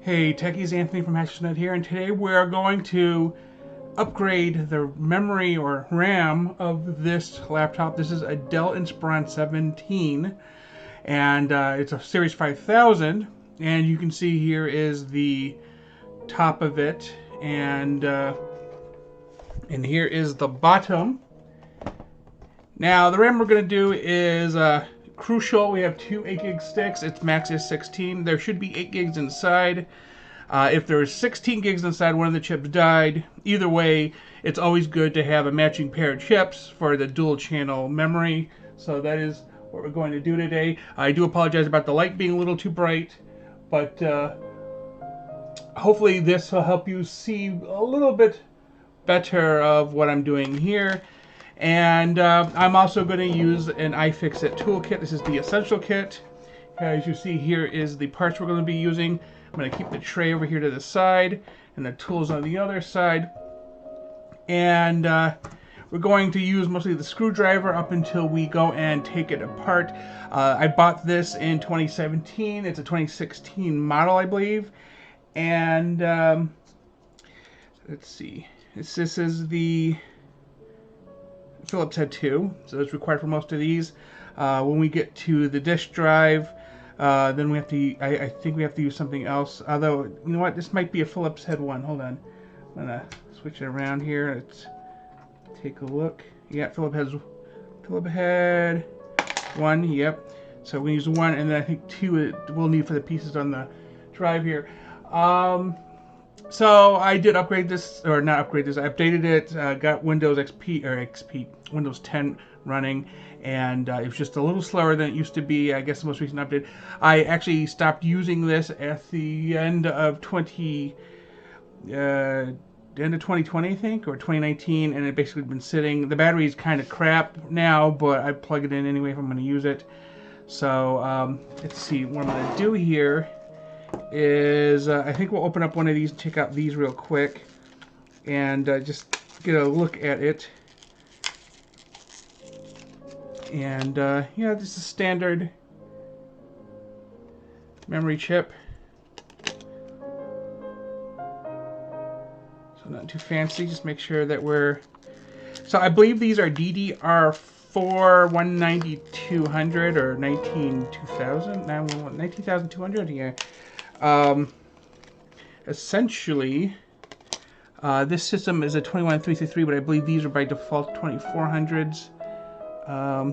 Hey techies, Anthony from HNE here, and today we're going to upgrade the memory or RAM of this laptop. This is a Dell Inspiron 17, and it's a Series 5000, and you can see here is the top of it, and here is the bottom. Now the RAM we're going to do is crucial. We have two 8 gig sticks. Its max is 16. There should be 8 gigs inside. If there's 16 gigs inside, one of the chips died. Either way, it's always good to have a matching pair of chips for the dual channel memory. So that is what we're going to do today. I do apologize about the light being a little too bright, but hopefully this will help you see a little bit better of what I'm doing here. And I'm also going to use an iFixit toolkit. This is the essential kit. As you see, here is the parts we're going to be using. I'm going to keep the tray over here to the side and the tools on the other side. And we're going to use mostly the screwdriver up until we go and take it apart. I bought this in 2017. It's a 2016 model, I believe. And let's see. This is the Phillips head 2, so it's required for most of these. When we get to the disk drive, then we have to. I think we have to use something else. Although, you know what, this might be a Phillips head 1. Hold on, I'm gonna switch it around here. Let's take a look. Yeah, Phillips head 1. Yep. So we use 1, and then I think 2 we'll need for the pieces on the drive here. So I did upgrade this, or not upgrade this, I updated it, got Windows Windows 10 running, and it was just a little slower than it used to be. I guess the most recent update. I actually stopped using this at the end of 2020, I think, or 2019, and it basically been sitting. The battery's kind of crap now, but I plug it in anyway if I'm going to use it. So let's see what I'm going to do here. Is I think we'll open up one of these and check out these real quick and just get a look at it. And yeah, this is a standard memory chip, so not too fancy. Just make sure that we're, so I believe these are DDR4 19200 or 19200, yeah. Essentially, this system is a 21363, but I believe these are by default 2400s,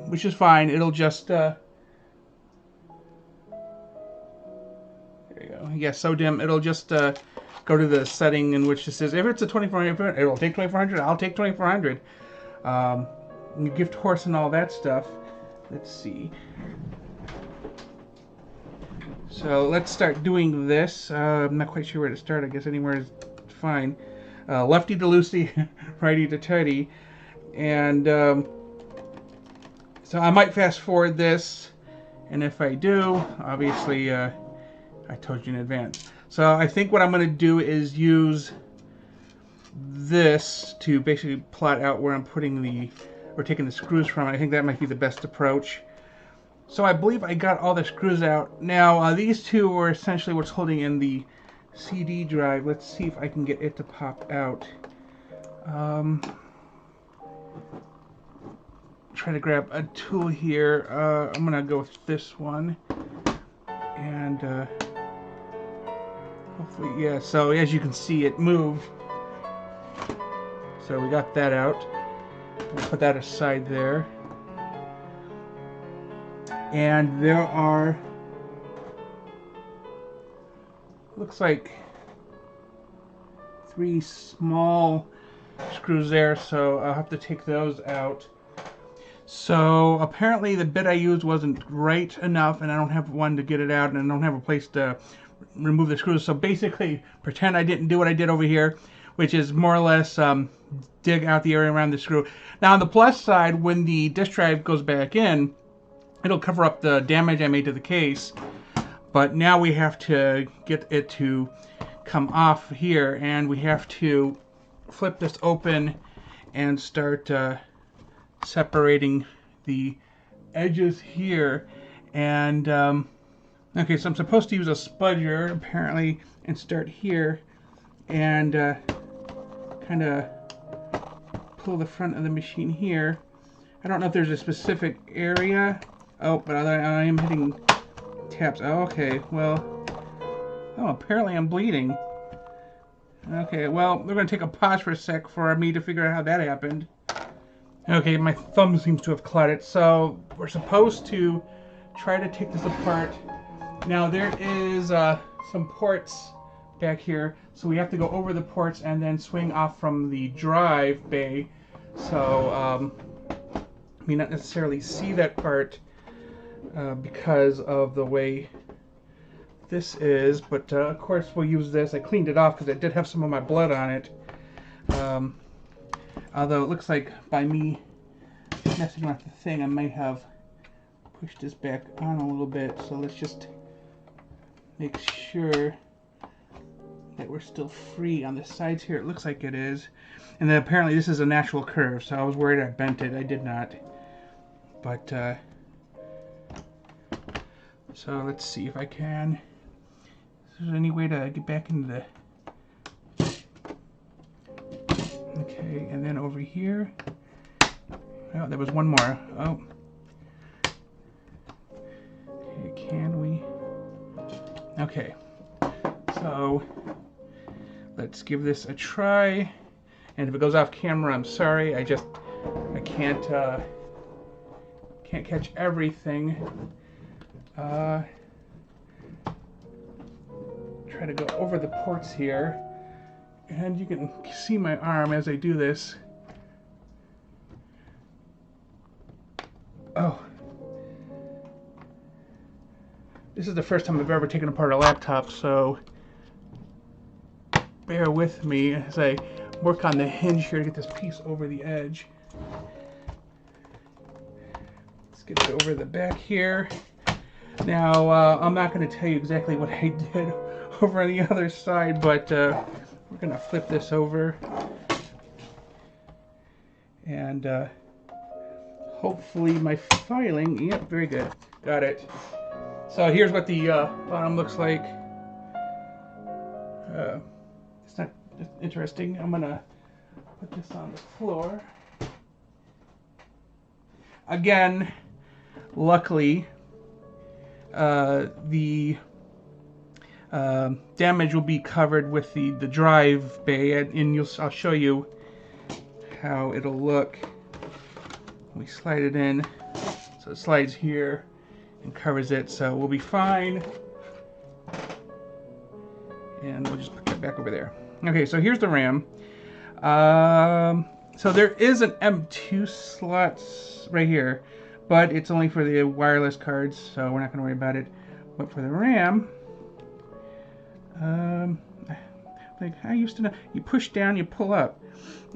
which is fine. It'll just there you go. Yeah, so dim. It'll just go to the setting in which this is. If it's a 2400, it'll take 2400. I'll take 2400. Gift horse and all that stuff. Let's see. So let's start doing this. I'm not quite sure where to start. I guess anywhere is fine. Lefty to loosey, righty to tighty. And so I might fast forward this. And if I do, obviously I told you in advance. So I think what I'm going to do is use this to basically plot out where I'm putting we're taking the screws from. I think that might be the best approach. So I believe I got all the screws out. Now these two were essentially what's holding in the CD drive. Let's see if I can get it to pop out. Try to grab a tool here. I'm gonna go with this one, and hopefully, yeah. So as you can see, it moved. So we got that out. We'll put that aside there. And there are, looks like 3 small screws there, so I'll have to take those out. So apparently the bit I used wasn't right enough, and I don't have one to get it out, and I don't have a place to remove the screws. So basically, pretend I didn't do what I did over here, which is more or less dig out the area around the screw. Now on the plus side, when the disk drive goes back in, it'll cover up the damage I made to the case, but now we have to get it to come off here, and we have to flip this open and start separating the edges here. And Okay, so I'm supposed to use a spudger apparently and start here and kind of pull the front of the machine here. I don't know if there's a specific area. Oh, but I am hitting taps. Oh, okay, well, oh, apparently I'm bleeding. Okay, well, we're going to take a pause for a sec for me to figure out how that happened. Okay, my thumb seems to have clotted, so we're supposed to try to take this apart. Now, there is some ports back here, so we have to go over the ports and then swing off from the drive bay. So, may not necessarily see that part because of the way this is, but of course we'll use this. I cleaned it off because it did have some of my blood on it. Although it looks like by me messing with the thing, I might have pushed this back on a little bit. So let's just make sure that we're still free on the sides here. It looks like it is. And then apparently this is a natural curve, so I was worried I bent it. I did not. But, so let's see if I can. Is there any way to get back into the... Okay, and then over here. Oh, there was one more. Oh. Okay, can we... Okay. So, let's give this a try. And if it goes off camera, I'm sorry. I can't catch everything. Try to go over the ports here. And you can see my arm as I do this. Oh. This is the first time I've ever taken apart a laptop, so bear with me as I work on the hinge here to get this piece over the edge. Let's get it over the back here. Now, I'm not going to tell you exactly what I did over on the other side, but we're going to flip this over. And hopefully my filing, yep, very good. Got it. So here's what the bottom looks like. It's not interesting. I'm gonna put this on the floor. Again, luckily, the damage will be covered with the drive bay, and I'll show you how it'll look. We slide it in, so it slides here and covers it, so we'll be fine. And we'll just put that back over there. Okay, so here's the RAM. So there is an M2 slot right here, but it's only for the wireless cards, so we're not going to worry about it. But for the RAM, like I used to know, you push down, you pull up.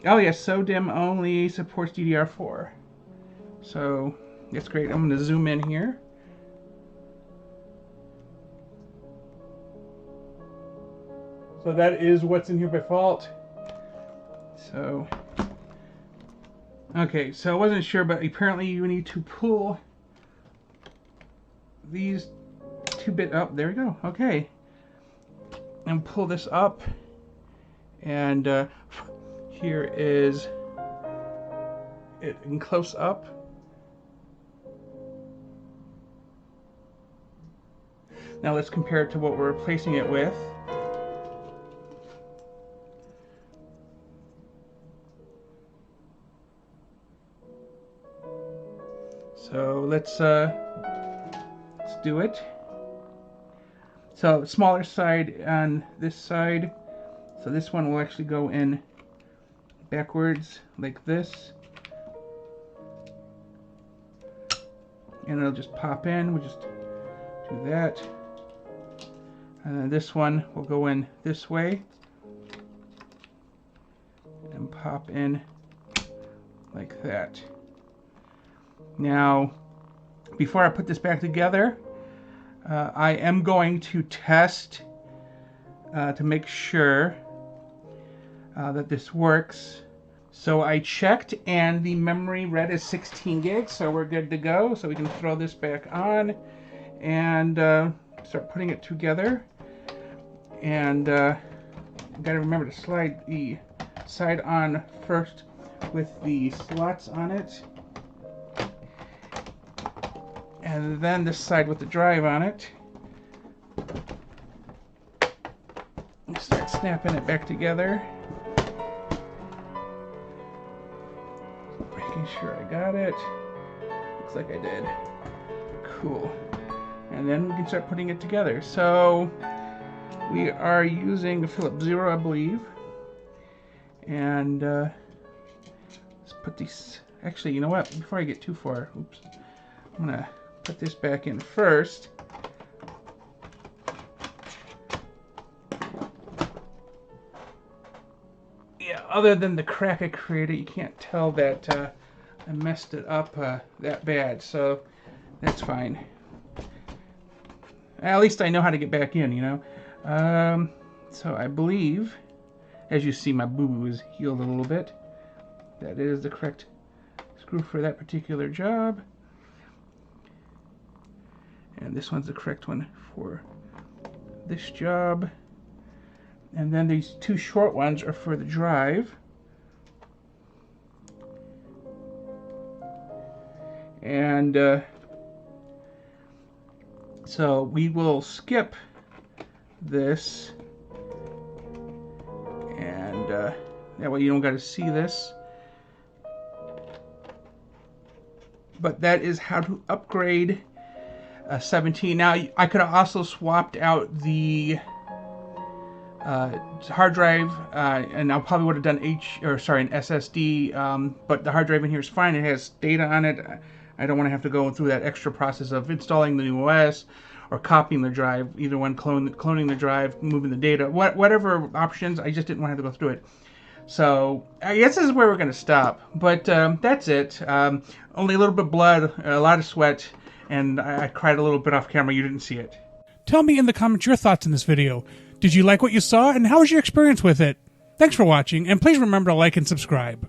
Oh yes, SODIMM only supports DDR4. So that's great. I'm going to zoom in here. So that is what's in here by default. So, okay, so I wasn't sure, but apparently you need to pull these two bit up. There we go. Okay, and pull this up, and here is it in close up. Now let's compare it to what we're replacing it with. So let's do it. So smaller side on this side. So this one will actually go in backwards like this. And it'll just pop in. We'll just do that. And then this one will go in this way and pop in like that. Now, before I put this back together, I am going to test to make sure that this works. So I checked, and the memory read as 16 gigs, so we're good to go. So we can throw this back on and start putting it together. And got to remember to slide the side on first with the slots on it, and then this side with the drive on it. Start snapping it back together. Making sure I got it. Looks like I did. Cool. And then we can start putting it together. So we are using the Philips Zero, I believe. And let's put these. Actually, you know what? Before I get too far, oops, I'm gonna put this back in first. Yeah, other than the crack I created, you can't tell that I messed it up that bad, so that's fine. At least I know how to get back in, you know. So I believe, as you see, my boo-boo is healed a little bit. That is the correct screw for that particular job. And this one's the correct one for this job. And then these two short ones are for the drive. And so we will skip this, and that way you don't got to see this. But that is how to upgrade a 17. Now I could have also swapped out the hard drive, and I probably would have done an SSD, but the hard drive in here is fine. It has data on it. I don't want to have to go through that extra process of installing the new OS or copying the drive, either one cloning the drive, moving the data, whatever options. I just didn't want to have to go through it. So I guess this is where we're going to stop. But that's it. Only a little bit of blood, a lot of sweat, and I cried a little bit off camera. You didn't see it. Tell me in the comments your thoughts on this video. Did you like what you saw, and how was your experience with it? Thanks for watching, and please remember to like and subscribe.